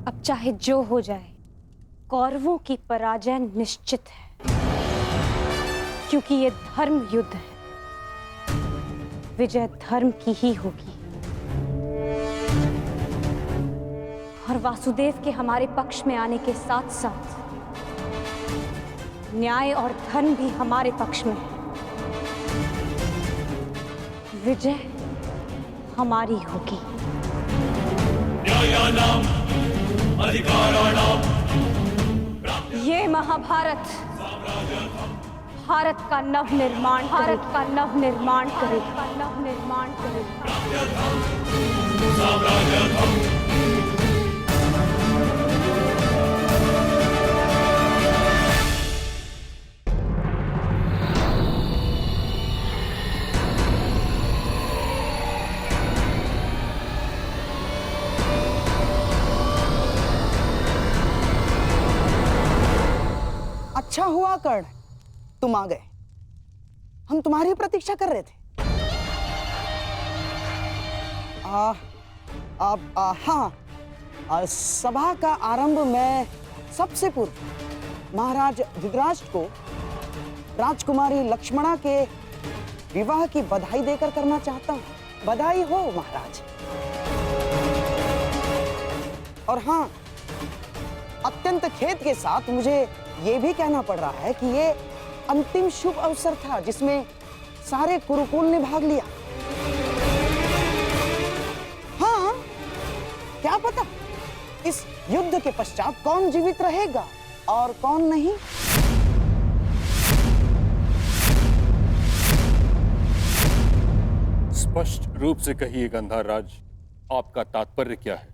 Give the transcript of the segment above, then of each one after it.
अब चाहे जो हो जाए, कौरवों की पराजय निश्चित है, क्योंकि ये धर्म युद्ध है। विजय धर्म की ही होगी और वासुदेव के हमारे पक्ष में आने के साथ साथ न्याय और धर्म भी हमारे पक्ष में है। विजय हमारी होगी। न्यायानाम अधिकाराणाम। ये महाभारत भारत का नवनिर्माण करेगा। अच्छा हुआ कर्ण, तुम आ गए। हम तुम्हारी प्रतीक्षा कर रहे थे। हाँ, सभा का आरंभ मैं सबसे पूर्व महाराज धृतराष्ट्र को राजकुमारी लक्ष्मणा के विवाह की बधाई देकर करना चाहता हूँ। बधाई हो महाराज। और हाँ, अत्यंत खेद के साथ मुझे ये भी कहना पड़ रहा है कि ये अंतिम शुभ अवसर था जिसमें सारे कुरुकुल ने भाग लिया। हाँ, क्या पता इस युद्ध के पश्चात कौन जीवित रहेगा और कौन नहीं। स्पष्ट रूप से कहिए गंधाराज, आपका तात्पर्य क्या है?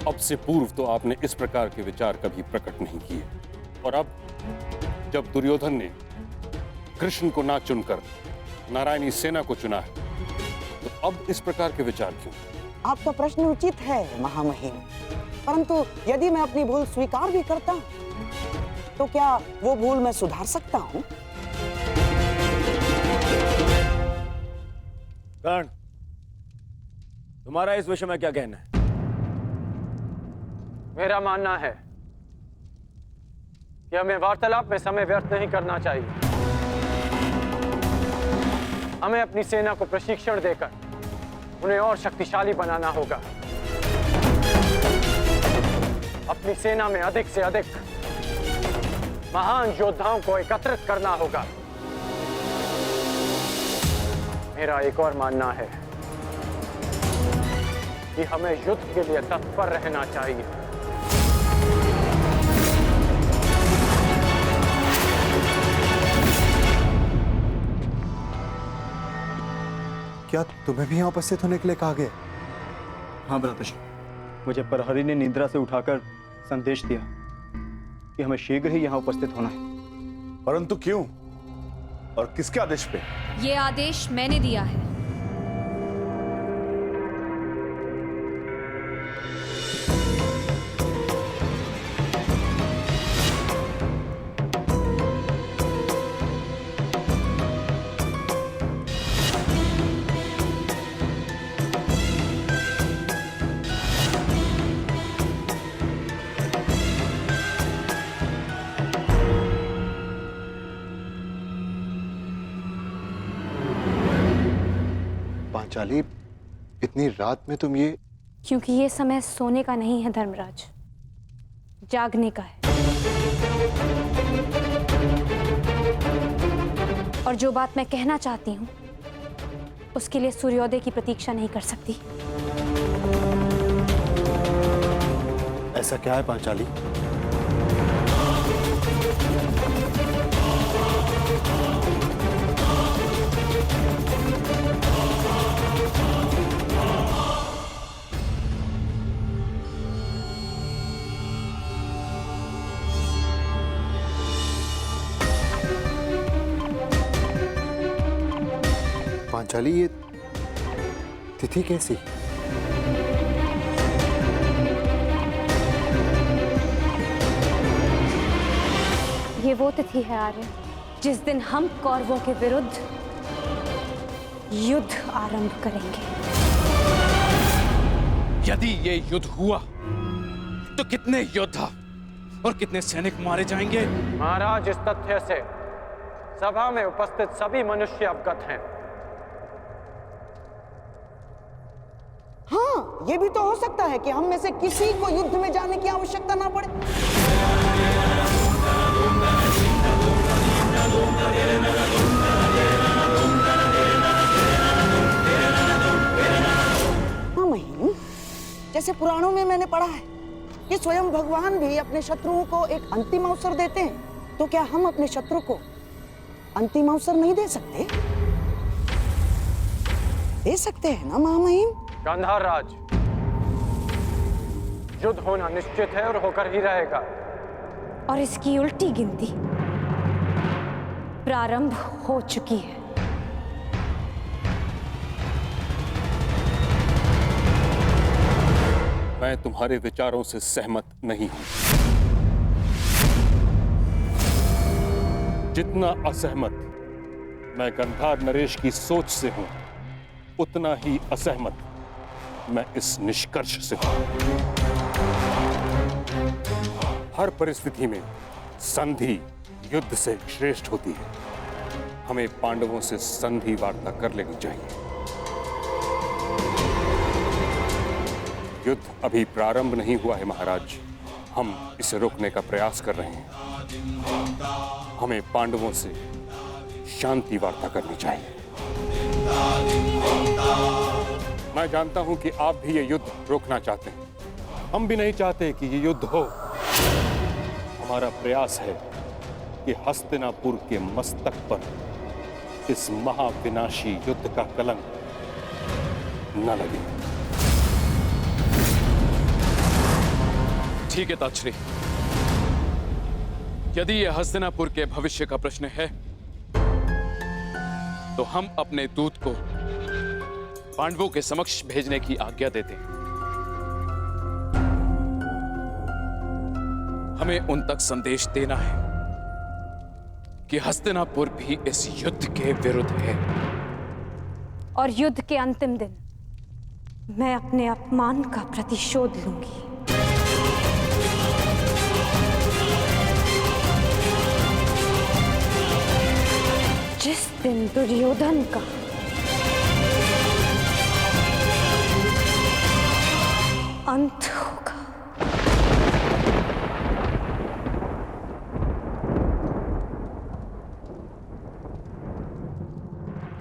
अब से पूर्व तो आपने इस प्रकार के विचार कभी प्रकट नहीं किए, और अब जब दुर्योधन ने कृष्ण को ना चुनकर नारायणी सेना को चुना है, तो अब इस प्रकार के विचार क्यों? आपका प्रश्न उचित है महामहिम, परंतु यदि मैं अपनी भूल स्वीकार भी करता हूं, तो क्या वो भूल मैं सुधार सकता हूं? कर्ण, तुम्हारा इस विषय में क्या कहना है? मेरा मानना है कि हमें वार्तालाप में समय व्यर्थ नहीं करना चाहिए। हमें अपनी सेना को प्रशिक्षण देकर उन्हें और शक्तिशाली बनाना होगा। अपनी सेना में अधिक से अधिक महान योद्धाओं को एकत्रित करना होगा। मेरा एक और मानना है कि हमें युद्ध के लिए तत्पर रहना चाहिए। क्या तुम्हें भी यहाँ उपस्थित होने के लिए कहा गया? हाँ भ्राताश्री, मुझे प्रहरी ने निद्रा से उठाकर संदेश दिया कि हमें शीघ्र ही यहाँ उपस्थित होना है। परंतु क्यों और किसके आदेश पे? ये आदेश मैंने दिया है। पांचाली, इतनी रात में तुम ये? क्योंकि ये समय सोने का नहीं है धर्मराज, जागने का है। और जो बात मैं कहना चाहती हूँ उसके लिए सूर्योदय की प्रतीक्षा नहीं कर सकती। ऐसा क्या है पांचाली? पांचाली, ये तिथि कैसी? ये वो तिथि है आर्य जिस दिन हम कौरवों के विरुद्ध युद्ध आरंभ करेंगे। यदि ये युद्ध हुआ तो कितने योद्धा और कितने सैनिक मारे जाएंगे? महाराज, इस तथ्य से सभा में उपस्थित सभी मनुष्य अवगत हैं। हाँ, ये भी तो हो सकता है कि हम में से किसी को युद्ध में जाने की आवश्यकता ना पड़े। हाँ महिम, जैसे पुराणों में मैंने पढ़ा है कि स्वयं भगवान भी अपने शत्रुओं को एक अंतिम अवसर देते हैं, तो क्या हम अपने शत्रु को अंतिम अवसर नहीं दे सकते? दे सकते हैं ना महामहिम? गांधार राज, युद्ध होना निश्चित है और होकर ही रहेगा। और इसकी उल्टी गिनती प्रारंभ हो चुकी है। मैं तुम्हारे विचारों से सहमत नहीं हूं। जितना असहमत मैं गंधार नरेश की सोच से हूं, उतना ही असहमत मैं इस निष्कर्ष से हूं। हर परिस्थिति में संधि युद्ध से श्रेष्ठ होती है। हमें पांडवों से संधि वार्ता कर लेनी चाहिए। युद्ध अभी प्रारंभ नहीं हुआ है महाराज। हम इसे रोकने का प्रयास कर रहे हैं। हमें पांडवों से शांति वार्ता करनी चाहिए। मैं जानता हूं कि आप भी ये युद्ध रोकना चाहते हैं। हम भी नहीं चाहते कि ये युद्ध हो। हमारा प्रयास है कि हस्तिनापुर के मस्तक पर इस महाविनाशी युद्ध का कलंक न लगे। ठीक है ताक्षरी, यदि यह हस्तिनापुर के भविष्य का प्रश्न है तो हम अपने दूत को पांडवों के समक्ष भेजने की आज्ञा देते हैं। हमें उन तक संदेश देना है कि हस्तिनापुर भी इस युद्ध के विरुद्ध है। और युद्ध के अंतिम दिन मैं अपने अपमान का प्रतिशोध लूंगी। जिस दिन दुर्योधन का अंत होगा।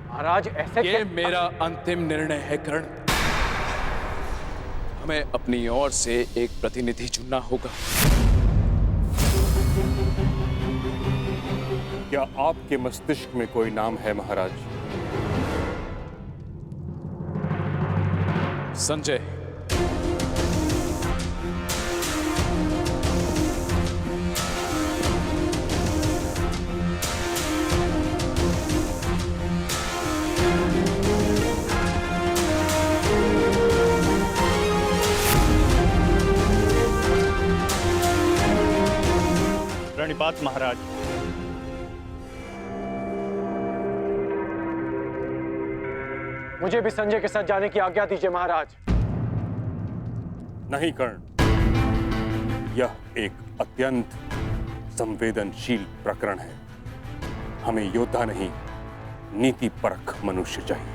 महाराज, ऐसे ये मेरा अंतिम निर्णय है कर्ण। हमें अपनी ओर से एक प्रतिनिधि चुनना होगा। क्या आपके मस्तिष्क में कोई नाम है महाराज? संजय। प्रणिपात महाराज। मुझे भी संजय के साथ जाने की आज्ञा दीजिए महाराज। नहीं कर्ण, यह एक अत्यंत संवेदनशील प्रकरण है। हमें योद्धा नहीं, नीति परख मनुष्य चाहिए।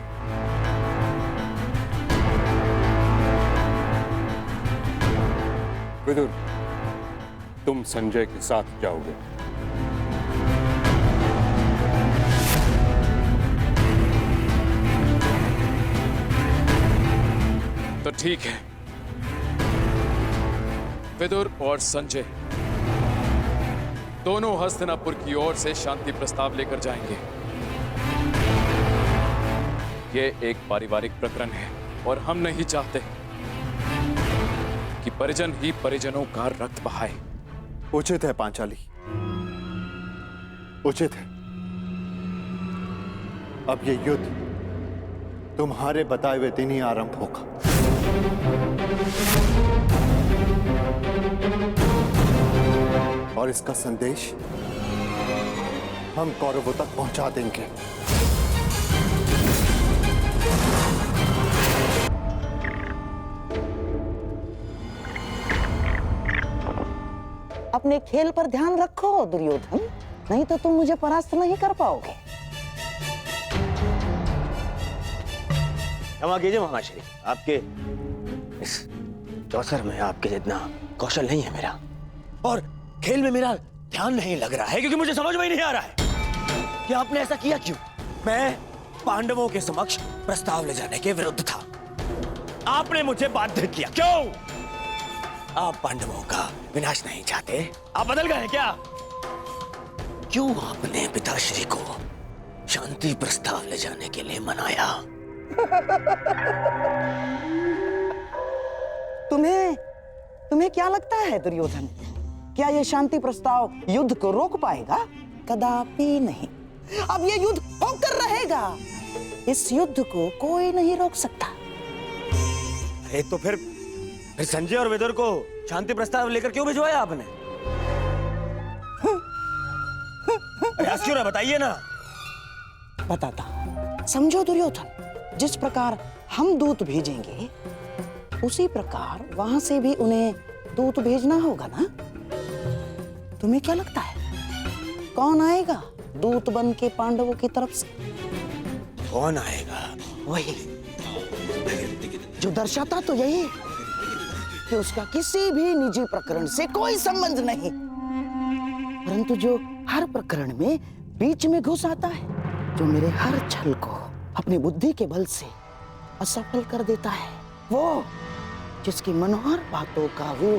विदुर, तुम संजय के साथ जाओगे। तो ठीक है, विदुर और संजय दोनों हस्तिनापुर की ओर से शांति प्रस्ताव लेकर जाएंगे। ये एक पारिवारिक प्रकरण है और हम नहीं चाहते कि परिजन ही परिजनों का रक्त बहाए। उचित है पांचाली, उचित है। अब ये युद्ध तुम्हारे बताए हुए दिन ही आरंभ होगा। और इसका संदेश हम कौरवों तक पहुंचा देंगे। अपने खेल पर ध्यान रखो दुर्योधन, नहीं तो तुम मुझे परास्त नहीं कर पाओगे। क्षमा कीजिए महामाश्री, आपके इस चौसर में आपके जितना कौशल नहीं है मेरा, और खेल में मेरा ध्यान नहीं लग रहा है, क्योंकि मुझे समझ में ही नहीं आ रहा है कि आपने ऐसा किया क्यों। मैं पांडवों के समक्ष प्रस्ताव ले जाने के विरुद्ध था, आपने मुझे बाध्य किया। क्यों? आप पांडवों का विनाश नहीं चाहते? आप बदल गए क्या? क्यों आपने पिताश्री को शांति प्रस्ताव ले जाने के लिए मनाया? तुम्हें क्या लगता है दुर्योधन, क्या ये शांति प्रस्ताव युद्ध को रोक पाएगा? कदापि नहीं। अब ये युद्ध होकर रहेगा, इस युद्ध को कोई नहीं रोक सकता। अरे तो फिर संजय और विदुर को शांति प्रस्ताव लेकर क्यों भिजवाया आपने? क्यों ना बताइए ना। बताता हूं। समझो दुर्योधन, जिस प्रकार हम दूत भेजेंगे उसी प्रकार वहां से भी उन्हें दूत भेजना होगा ना। तुम्हें क्या लगता है कौन आएगा दूत बन के पांडवों की तरफ से? कौन आएगा? वही जो दर्शाता तो यही कि उसका किसी भी निजी प्रकरण से कोई संबंध नहीं, परंतु जो हर प्रकरण में बीच में घुस आता है, जो मेरे हर छल को अपनी बुद्धि के बल से असफल कर देता है, वो जिसकी मनोहर बातों का वो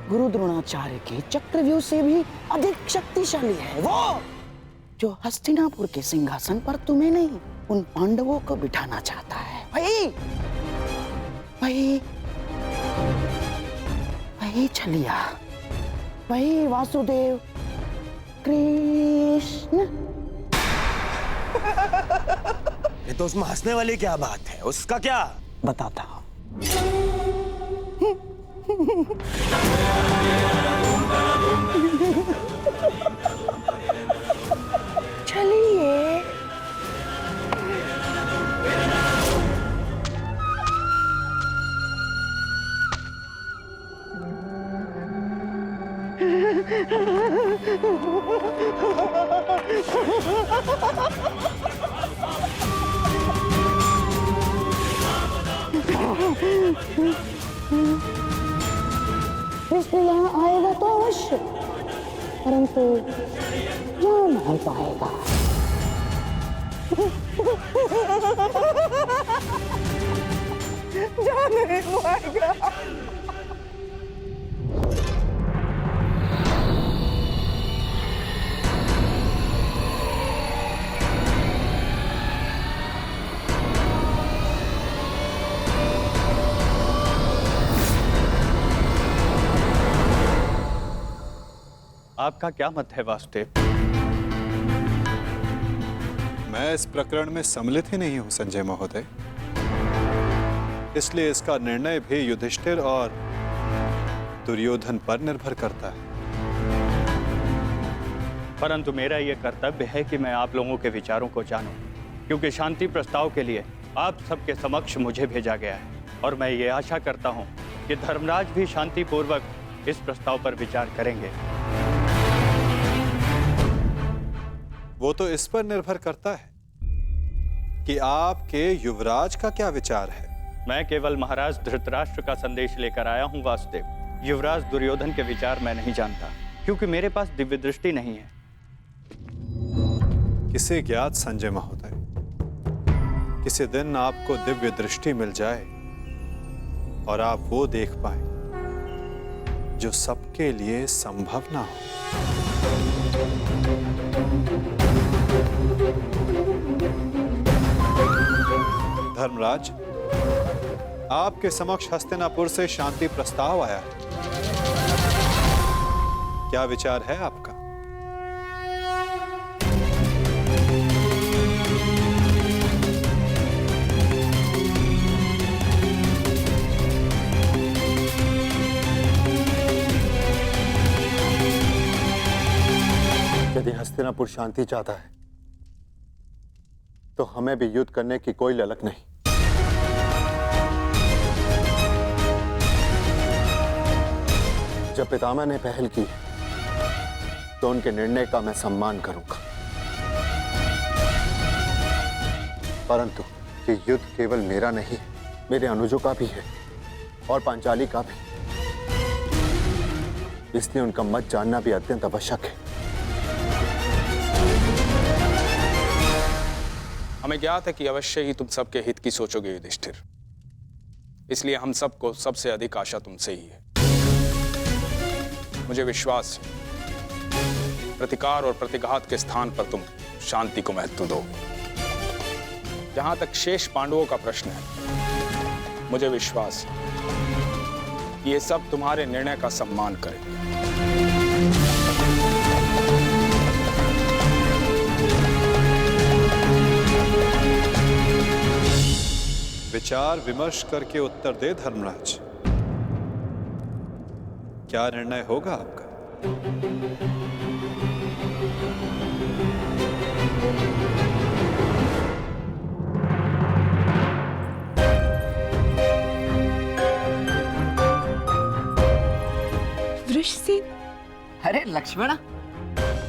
गुरु द्रोणाचार्य के चक्रव्यूह से भी अधिक शक्तिशाली है, वो जो हस्तिनापुर के सिंहासन पर तुम्हें नहीं उन पांडवों को बिठाना चाहता है। वही छलिया, वही वासुदेव कृष्ण। ये तो उसमें हंसने वाली क्या बात है? उसका क्या? बताता हूं। चलिए। कृष्ण यहाँ आएगा तो अवश्य, परंतु जा नहीं पाएगा। जा नहीं पाएगा। आपका क्या मत है वासुदेव? मैं इस प्रकरण में सम्मिलित ही नहीं हूं संजय महोदय, इसलिए इसका निर्णय भी युधिष्ठिर और दुर्योधन पर निर्भर करता है। परंतु मेरा यह कर्तव्य है कि मैं आप लोगों के विचारों को जानूं, क्योंकि शांति प्रस्ताव के लिए आप सबके समक्ष मुझे भेजा गया है, और मैं ये आशा करता हूं कि धर्मराज भी शांतिपूर्वक इस प्रस्ताव पर विचार करेंगे। वो तो इस पर निर्भर करता है कि आपके युवराज का क्या विचार है। मैं केवल महाराज धृतराष्ट्र का संदेश लेकर आया हूं वासुदेव। युवराज दुर्योधन के विचार मैं नहीं जानता, क्योंकि मेरे पास दिव्य दृष्टि नहीं है। किसे ज्ञात संजय महोदय, किसी दिन आपको दिव्य दृष्टि मिल जाए और आप वो देख पाए जो सबके लिए संभव ना हो। धर्मराज, आपके समक्ष हस्तिनापुर से शांति प्रस्ताव आया है, क्या विचार है आपका? यदि हस्तिनापुर शांति चाहता है तो हमें भी युद्ध करने की कोई ललक नहीं। जब पितामह ने पहल की तो उनके निर्णय का मैं सम्मान करूंगा, परंतु ये युद्ध केवल मेरा नहीं, मेरे अनुजों का भी है और पांचाली का भी। इसलिए उनका मत जानना भी अत्यंत आवश्यक है। हमें ज्ञात है कि अवश्य ही तुम सबके हित की सोचोगे युधिष्ठिर, इसलिए हम सबको सबसे अधिक आशा तुमसे ही है। मुझे विश्वास है प्रतिकार और प्रतिघात के स्थान पर तुम शांति को महत्व दोगे। जहां तक शेष पांडवों का प्रश्न है, मुझे विश्वास है कि ये सब तुम्हारे निर्णय का सम्मान करेंगे। विचार विमर्श करके उत्तर दे धर्मराज, क्या निर्णय होगा आपका? वृषसेन। अरे लक्ष्मणा,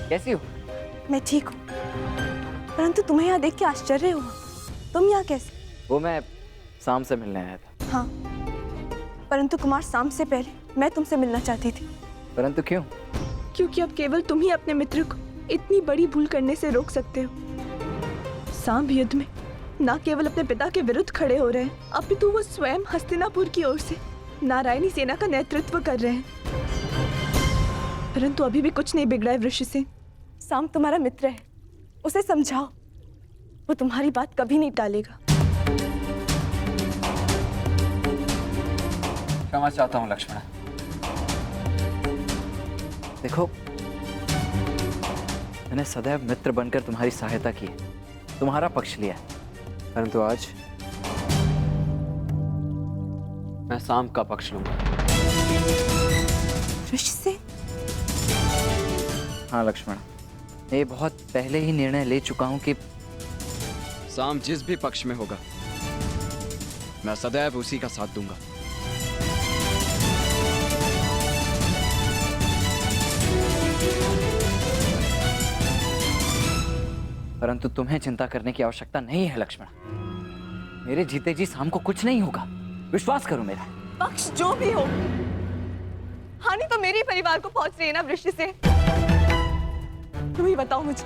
कैसी हो? मैं ठीक हूँ, परंतु तुम्हें यहाँ देख के आश्चर्य हुआ। तुम यहाँ कैसे? वो मैं शाम से मिलने आया था। हाँ, परंतु कुमार शाम से पहले मैं तुमसे मिलना चाहती थी। परंतु क्यों? क्योंकि अब केवल तुम ही अपने मित्र को इतनी बड़ी भूल करने से रोक सकते हो। सांब युद्ध में न केवल अपने पिता के विरुद्ध खड़े हो रहे हैं, अपितु वो स्वयं हस्तिनापुर की ओर से नारायणी सेना का नेतृत्व कर रहे हैं। परंतु अभी भी कुछ नहीं बिगड़ा है वृषसेन। सांब तुम्हारा मित्र है, उसे समझाओ, वो तुम्हारी बात कभी नहीं टालेगा। क्षमा चाहता हूँ लक्ष्मणा। देखो, मैंने सदैव मित्र बनकर तुम्हारी सहायता की है, तुम्हारा पक्ष लिया है, परंतु आज मैं सांब का पक्ष लूंगा। वृषसेन? हाँ लक्ष्मण, ये बहुत पहले ही निर्णय ले चुका हूं कि सांब जिस भी पक्ष में होगा, मैं सदैव उसी का साथ दूंगा। परंतु तुम्हें चिंता करने की आवश्यकता नहीं है लक्ष्मण। मेरे जीते जी सांब को कुछ नहीं होगा, विश्वास करो मेरा। पक्ष जो भी हो, हानि तो मेरे परिवार को पहुंच रही है ना वृषसेन। तुम ही बताओ मुझे,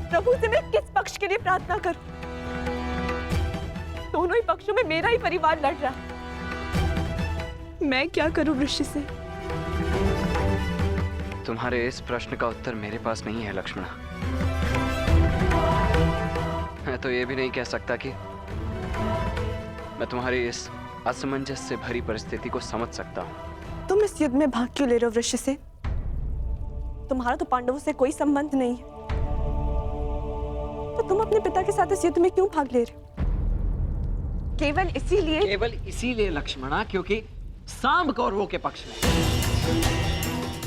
प्रभु से मैं किस पक्ष के लिए प्रार्थना करूं? दोनों ही पक्षों में मेरा ही परिवार लड़ रहा है। मैं क्या करूं वृषसेन? तुम्हारे इस प्रश्न का उत्तर मेरे पास नहीं है लक्ष्मणा। मैं तो ये भी नहीं कह सकता कि मैं तुम्हारी इस असमंजस से भरी परिस्थिति को समझ सकता हूँ। तुम इस युद्ध में भाग क्यों ले रहे हो वृषसेन? तुम्हारा तो पांडवों से कोई संबंध नहीं है, तो तुम अपने पिता के साथ इस युद्ध में क्यों भाग ले रहे हो? केवल इसीलिए? केवल इसीलिए लक्ष्मणा, क्योंकि सांब कौरवों के पक्ष में,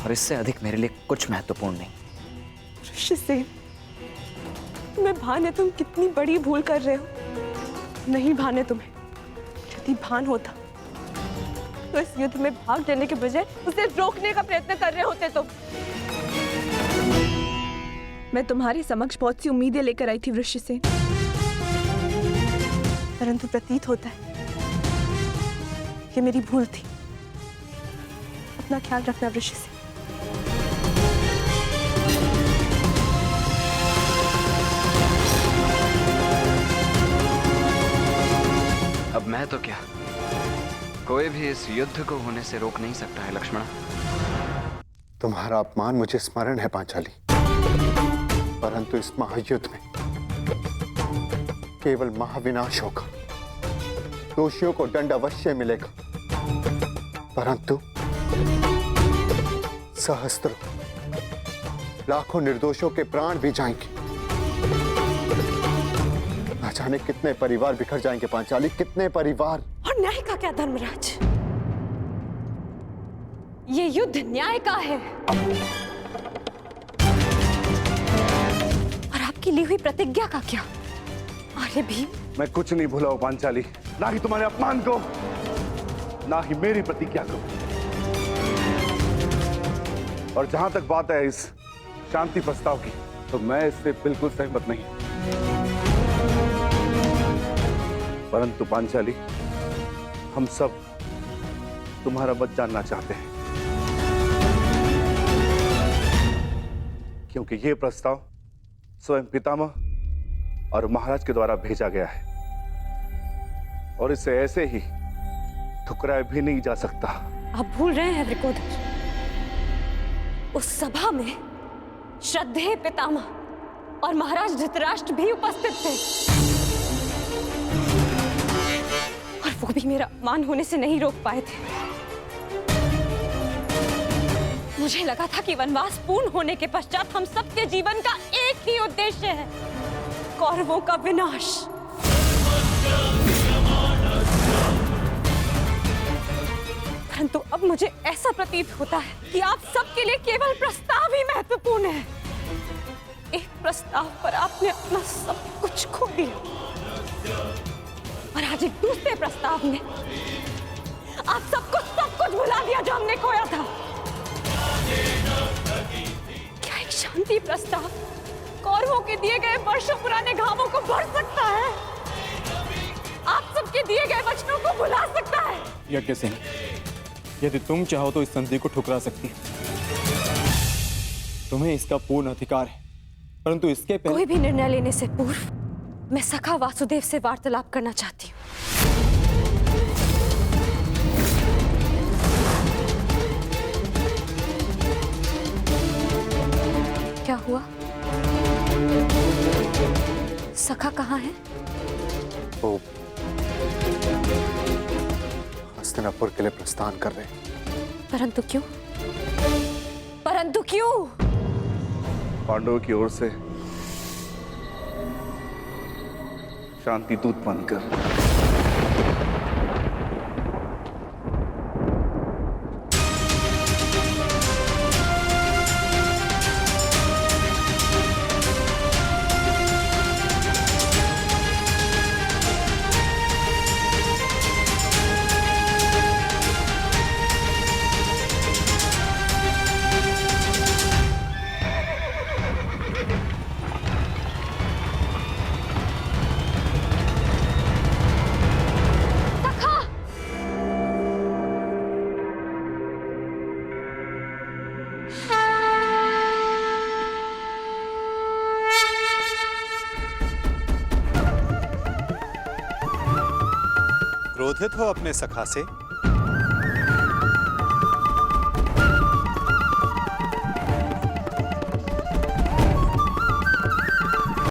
और इससे अधिक मेरे लिए कुछ महत्वपूर्ण नहीं। वृषसेन, तुम्हें भान है तुम कितनी बड़ी भूल कर रहे हो? नहीं भान है तुम्हें। यदि भान होता तो इस युद्ध में भाग लेने के बजाय उसे रोकने का प्रयत्न कर रहे होते तुम। मैं तुम्हारे समक्ष बहुत सी उम्मीदें लेकर आई थी वृषसेन, परंतु प्रतीत होता है कि मेरी भूल थी। अपना ख्याल रखना वृषसेन। अब मैं तो क्या, कोई भी इस युद्ध को होने से रोक नहीं सकता है लक्ष्मणा। तुम्हारा अपमान मुझे स्मरण है पांचाली, परंतु इस महायुद्ध में केवल महाविनाश होगा। दोषियों को दंड अवश्य मिलेगा, परंतु सहस्त्रों लाखों निर्दोषों के प्राण भी जाएंगे। न जाने कितने परिवार बिखर जाएंगे पांचाली, कितने परिवार। और न्याय का क्या धर्मराज? ये युद्ध न्याय का है, और आपकी ली हुई प्रतिज्ञा का क्या? अरे भीम, मैं कुछ नहीं भूला हूं पांचाली, ना ही तुम्हारे अपमान को, ना ही मेरी प्रतिज्ञा को। और जहां तक बात है इस शांति प्रस्ताव की, तो मैं इससे बिल्कुल सहमत नहीं। परंतु पांचाली, हम सब तुम्हारा मत जानना चाहते हैं, क्योंकि यह प्रस्ताव स्वयं पितामह और महाराज के द्वारा भेजा गया है और इसे ऐसे ही ठुकराया भी नहीं जा सकता। आप भूल रहे हैं वृकोदर, उस सभा में श्रद्धेय पितामह और महाराज धृतराष्ट्र भी उपस्थित थे, और वो भी मेरा अपमान होने से नहीं रोक पाए थे। मुझे लगा था कि वनवास पूर्ण होने के पश्चात हम सबके जीवन का एक ही उद्देश्य है, कौरवों का विनाश। परंतु अब मुझे ऐसा प्रतीत होता है कि आप सबके लिए केवल प्रस्ताव ही महत्वपूर्ण है। एक प्रस्ताव पर आपने अपना सब कुछ खो दिया और आज एक दूसरे प्रस्ताव में आप सब कुछ भुला दिया जो हमने खोया था। क्या एक शांति प्रस्ताव कौरवों के दिए गए वर्षों पुराने घावों को भर सकता है? आप सबके दिए गए वचनों को भुला सकता है? यज्ञसेन, यदि तुम चाहो तो इस संधि को ठुकरा सकती हो। तुम्हें इसका पूर्ण अधिकार है, परंतु इसके पहले कोई भी निर्णय लेने से पूर्व मैं सखा वासुदेव से वार्तालाप करना चाहती हूँ। क्या हुआ? सखा कहाँ है? वो हस्तिनापुर के लिए प्रस्थान कर रहे हैं। परंतु क्यों? परंतु क्यों? पांडवों की ओर से शांति दूत बनकर। क्रोधित हो अपने सखा से?